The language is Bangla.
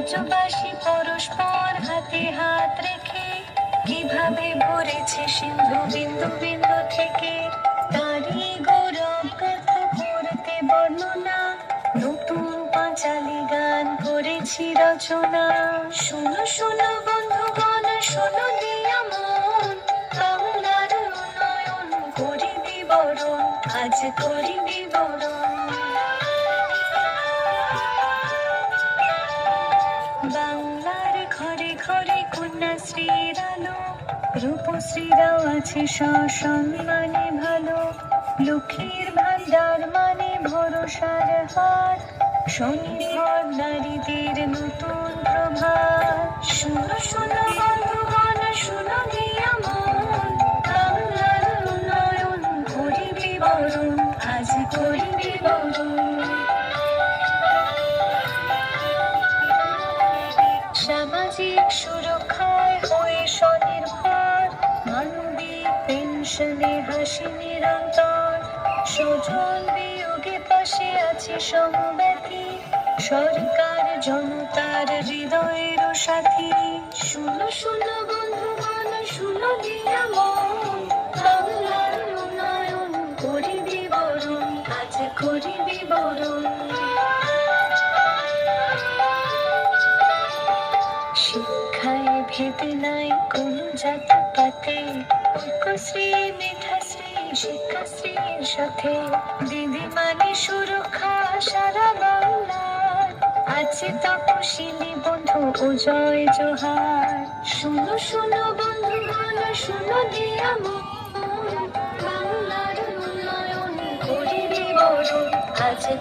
ব্রজবাসী পরস্পর হাতে হাত রেখে কিভাবে ভরেছে সিন্ধু বিন্দু বিন্দু থেকে। তারই গৌরব কথা করতে বর্ণনা, নতুন পাঁচালী গান করেছি রচনা। শোনো শোনো বন্ধুগণ, শোনো দিয়া মন, বাংলার উন্নয়ন করি বিবরণ, আজ করি বিবরণ। বাংলার ঘরে ঘরে কন্যাশ্রীর আলো, রূপশ্রীরাও আছে সসম্মানে ভালো। লক্ষ্মীর ভান্ডার মানে ভরসার হাত, স্বনির্ভর নারীদের নতুন প্রভাত। শোনো শোনো বন্ধুগণ, শোনো দিয়া মন, বাংলার উন্নয়ন করি বিবরণ, আজ করি বিবরণ। সামাজিক সুরক্ষায় হয়ে স্বনির্ভর, মানবিক পেনশনে হাসি নিরন্তর। স্বজন বিয়োগে পাশে আছে সমব্যথী, সরকার জনতার হৃদয়ের সাথী। শুনো শুনো বন্ধুগণ, শুনো দিয়া মন, বাংলার উন্নয়ন করি বিবরণ, আজ করি বিবরণ। শিক্ষায় ভেদ নাই কোনো জাতপাতে, ঐক্যশ্রী মেধাশ্রী শিক্ষাশ্রীর সাথে। দিদি মানে সুরক্ষা সারা বাংলার, আছে তপশিলি বন্ধু ও জয় জোহার। শুনো শুনো বন্ধুগণ, শুনো দিয়া মন, বাংলার উন্নয়ন করি বিবরণ, আজ